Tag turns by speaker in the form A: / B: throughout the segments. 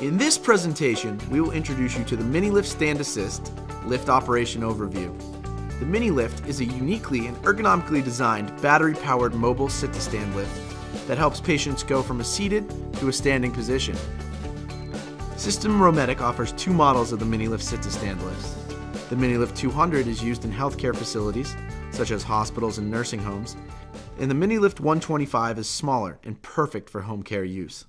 A: In this presentation, we will introduce you to the MiniLift Stand Assist Lift Operation Overview. The MiniLift is a uniquely and ergonomically designed battery-powered mobile sit-to-stand lift that helps patients go from a seated to a standing position. System Rometic offers two models of the MiniLift sit-to-stand lifts. The MiniLift 200 is used in healthcare facilities, such as hospitals and nursing homes, and the MiniLift 125 is smaller and perfect for home care use.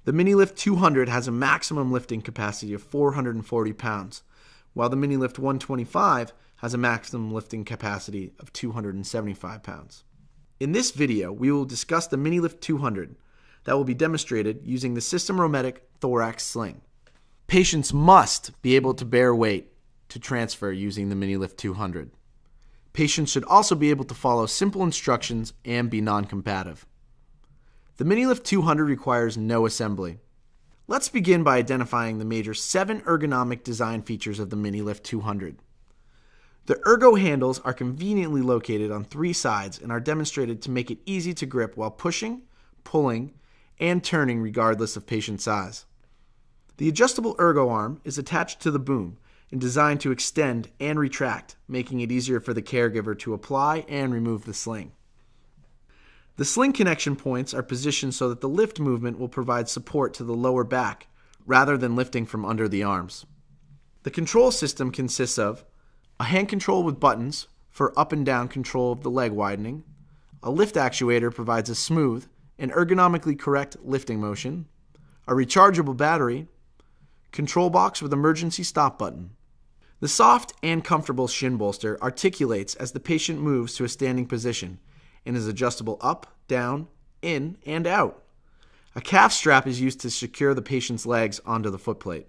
A: The MiniLift 200 has a maximum lifting capacity of 440 pounds, while the MiniLift 125 has a maximum lifting capacity of 275 pounds. In this video, we will discuss the MiniLift 200 that will be demonstrated using the System Rometic thorax sling. Patients must be able to bear weight to transfer using the MiniLift 200. Patients should also be able to follow simple instructions and be non-combative. The MiniLift 200 requires no assembly. Let's begin by identifying the major 7 ergonomic design features of the MiniLift 200. The ergo handles are conveniently located on 3 sides and are demonstrated to make it easy to grip while pushing, pulling, and turning regardless of patient size. The adjustable ergo arm is attached to the boom and designed to extend and retract, making it easier for the caregiver to apply and remove the sling. The sling connection points are positioned so that the lift movement will provide support to the lower back rather than lifting from under the arms. The control system consists of a hand control with buttons for up and down control of the leg widening. A lift actuator provides a smooth and ergonomically correct lifting motion. A rechargeable battery. Control box with emergency stop button. The soft and comfortable shin bolster articulates as the patient moves to a standing position and is adjustable up, down, in, and out. A calf strap is used to secure the patient's legs onto the footplate.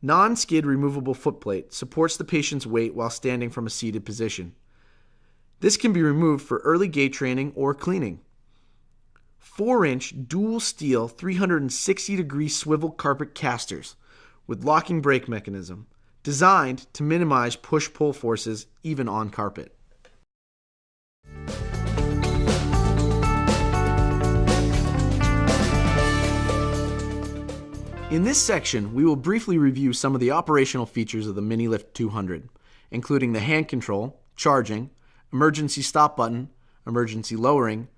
A: Non-skid removable footplate supports the patient's weight while standing from a seated position. This can be removed for early gait training or cleaning. 4-inch dual steel 360-degree swivel carpet casters with locking brake mechanism, designed to minimize push-pull forces even on carpet. In this section, we will briefly review some of the operational features of the MiniLift 200, including the hand control, charging, emergency stop button, emergency lowering,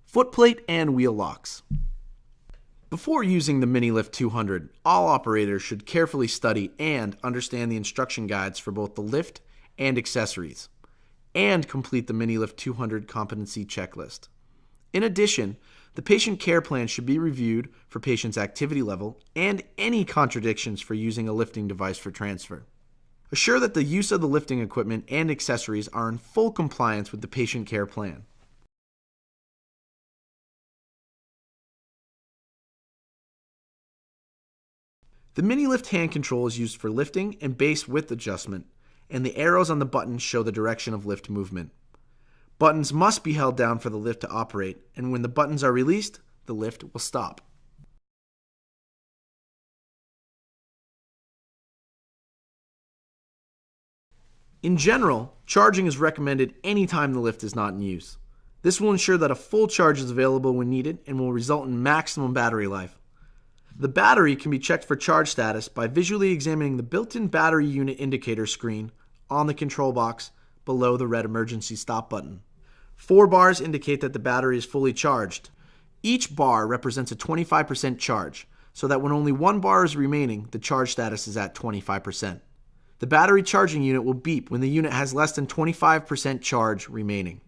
A: footplate, and wheel locks. Before using the MiniLift 200, all operators should carefully study and understand the instruction guides for both the lift and accessories, and complete the MiniLift 200 competency checklist. In addition, the patient care plan should be reviewed for patient's activity level and any contradictions for using a lifting device for transfer. Assure that the use of the lifting equipment and accessories are in full compliance with the patient care plan. The MiniLift hand control is used for lifting and base width adjustment, and the arrows on the buttons show the direction of lift movement. Buttons must be held down for the lift to operate, and when the buttons are released, the lift will stop. In general, charging is recommended anytime the lift is not in use. This will ensure that a full charge is available when needed and will result in maximum battery life. The battery can be checked for charge status by visually examining the built-in battery unit indicator screen on the control box below the red emergency stop button. 4 bars indicate that the battery is fully charged. Each bar represents a 25% charge, so that when only 1 bar is remaining, the charge status is at 25%. The battery charging unit will beep when the unit has less than 25% charge remaining.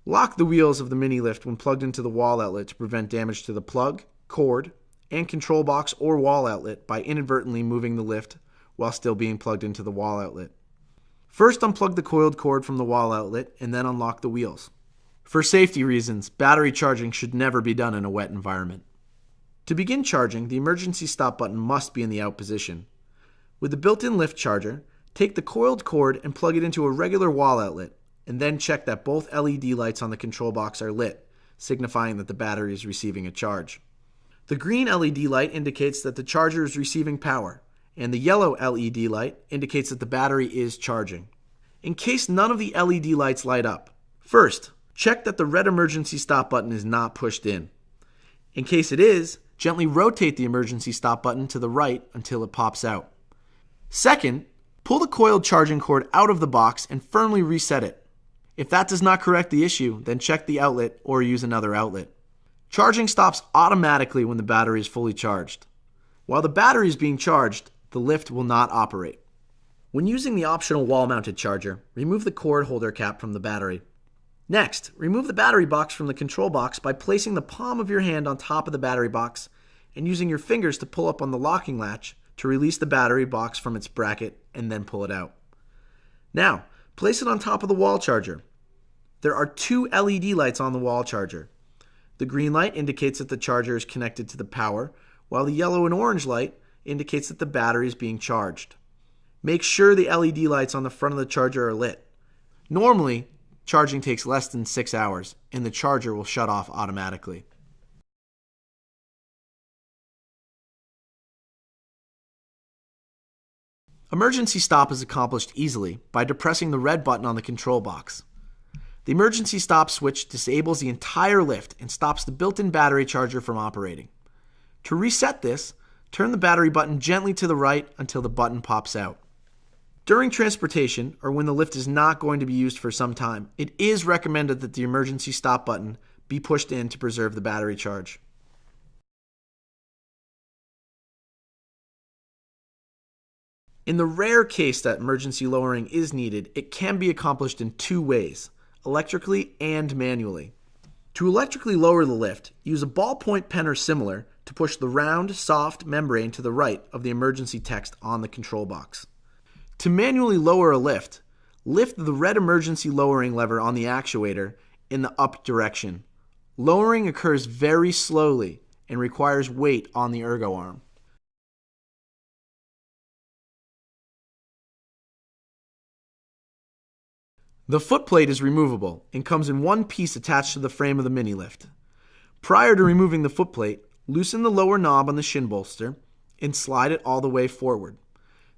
A: Lock the wheels of the MiniLift when plugged into the wall outlet to prevent damage to the plug, cord, and control box or wall outlet by inadvertently moving the lift while still being plugged into the wall outlet. First, unplug the coiled cord from the wall outlet and then unlock the wheels. For safety reasons, battery charging should never be done in a wet environment. To begin charging, the emergency stop button must be in the out position. With the built-in lift charger, take the coiled cord and plug it into a regular wall outlet, and then check that both LED lights on the control box are lit, signifying that the battery is receiving a charge. The green LED light indicates that the charger is receiving power, and the yellow LED light indicates that the battery is charging. In case none of the LED lights light up, first, check that the red emergency stop button is not pushed in. In case it is, Gently rotate the emergency stop button to the right until it pops out. Second, pull the coiled charging cord out of the box and firmly reset it. If that does not correct the issue, then check the outlet or use another outlet. Charging stops automatically when the battery is fully charged. While the battery is being charged, the lift will not operate. When using the optional wall-mounted charger, remove the cord holder cap from the battery. Next, remove the battery box from the control box by placing the palm of your hand on top of the battery box and using your fingers to pull up on the locking latch to release the battery box from its bracket and then pull it out. Now, place it on top of the wall charger. There are 2 LED lights on the wall charger. The green light indicates that the charger is connected to the power, while the yellow and orange light indicates that the battery is being charged. Make sure the LED lights on the front of the charger are lit. Normally, charging takes less than 6 hours, and the charger will shut off automatically. Emergency stop is accomplished easily by depressing the red button on the control box. The emergency stop switch disables the entire lift and stops the built-in battery charger from operating. To reset this, turn the battery button gently to the right until the button pops out. During transportation, or when the lift is not going to be used for some time, it is recommended that the emergency stop button be pushed in to preserve the battery charge. In the rare case that emergency lowering is needed, it can be accomplished in 2 ways, electrically and manually. To electrically lower the lift, use a ballpoint pen or similar to push the round, soft membrane to the right of the emergency text on the control box. To manually lower a lift, lift the red emergency lowering lever on the actuator in the up direction. Lowering occurs very slowly and requires weight on the ergo arm. The footplate is removable and comes in one piece attached to the frame of the MiniLift. Prior to removing the footplate, loosen the lower knob on the shin bolster and slide it all the way forward.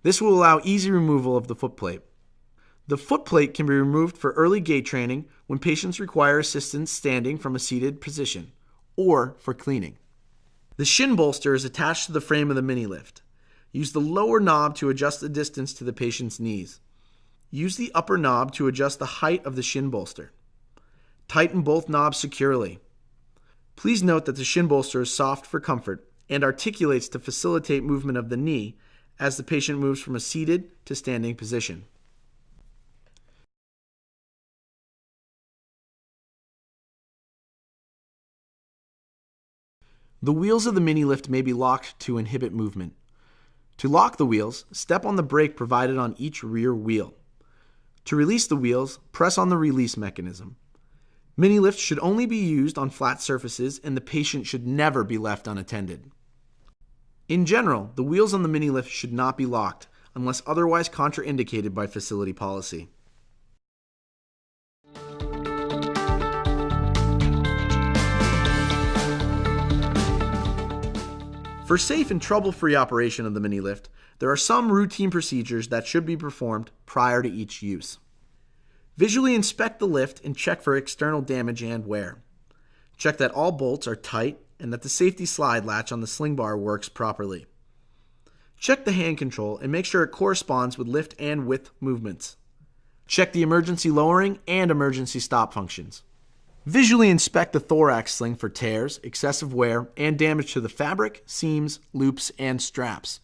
A: This will allow easy removal of the footplate. The footplate can be removed for early gait training when patients require assistance standing from a seated position, or for cleaning. The shin bolster is attached to the frame of the MiniLift. Use the lower knob to adjust the distance to the patient's knees. Use the upper knob to adjust the height of the shin bolster. Tighten both knobs securely. Please note that the shin bolster is soft for comfort and articulates to facilitate movement of the knee as the patient moves from a seated to standing position. The wheels of the MiniLift may be locked to inhibit movement. To lock the wheels, step on the brake provided on each rear wheel. To release the wheels, press on the release mechanism. MiniLift should only be used on flat surfaces and the patient should never be left unattended. In general, the wheels on the MiniLift should not be locked unless otherwise contraindicated by facility policy. For safe and trouble-free operation of the MiniLift, there are some routine procedures that should be performed prior to each use. Visually inspect the lift and check for external damage and wear. Check that all bolts are tight and that the safety slide latch on the sling bar works properly. Check the hand control and make sure it corresponds with lift and width movements. Check the emergency lowering and emergency stop functions. Visually inspect the thorax sling for tears, excessive wear, and damage to the fabric, seams, loops, and straps.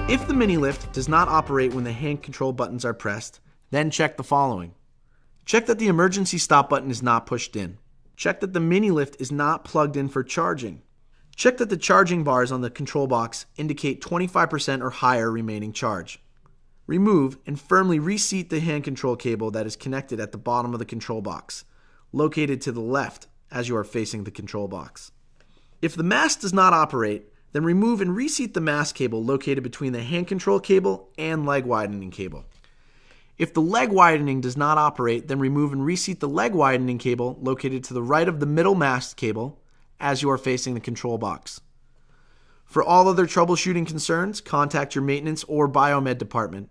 A: If the MiniLift does not operate when the hand control buttons are pressed, then check the following. Check that the emergency stop button is not pushed in. Check that the MiniLift is not plugged in for charging. Check that the charging bars on the control box indicate 25% or higher remaining charge. Remove and firmly reseat the hand control cable that is connected at the bottom of the control box, located to the left as you are facing the control box. If the mast does not operate, then remove and reseat the mast cable located between the hand control cable and leg widening cable. If the leg widening does not operate, then remove and reseat the leg widening cable located to the right of the middle mast cable as you are facing the control box. For all other troubleshooting concerns, contact your maintenance or biomed department.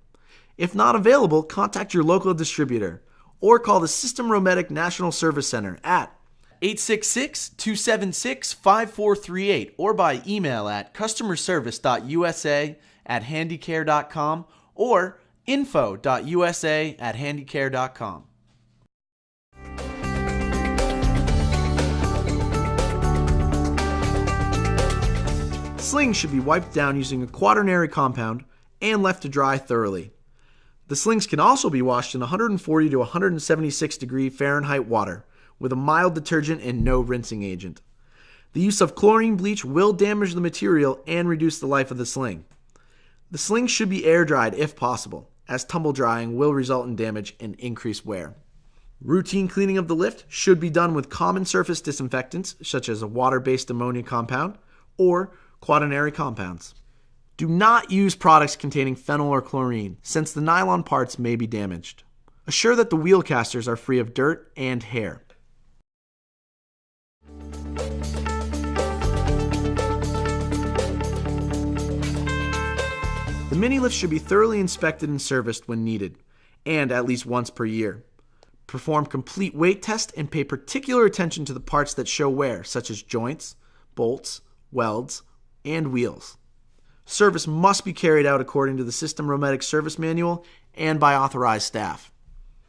A: If not available, contact your local distributor or call the System Rometic National Service Center at 866-276-5438 or by email at customerservice.usa@handycare.com or info.usa@handycare.com. Slings should be wiped down using a quaternary compound and left to dry thoroughly. The slings can also be washed in 140 to 176 degree Fahrenheit water with a mild detergent and no rinsing agent. The use of chlorine bleach will damage the material and reduce the life of the sling. The sling should be air dried if possible, as tumble drying will result in damage and increased wear. Routine cleaning of the lift should be done with common surface disinfectants such as a water-based ammonia compound or quaternary compounds. Do not use products containing phenol or chlorine, since the nylon parts may be damaged. Assure that the wheel casters are free of dirt and hair. The MiniLift should be thoroughly inspected and serviced when needed, and at least once per year. Perform complete weight test and pay particular attention to the parts that show wear, such as joints, bolts, welds, and wheels. Service must be carried out according to the System Rometic Service Manual and by authorized staff.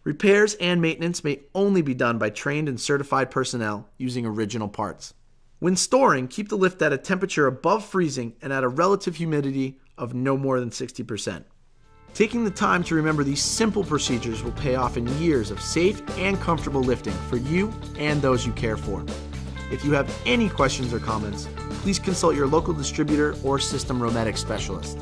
A: Repairs and maintenance may only be done by trained and certified personnel using original parts. When storing, keep the lift at a temperature above freezing and at a relative humidity of no more than 60%. Taking the time to remember these simple procedures will pay off in years of safe and comfortable lifting for you and those you care for. If you have any questions or comments, please consult your local distributor or System Rometic specialist.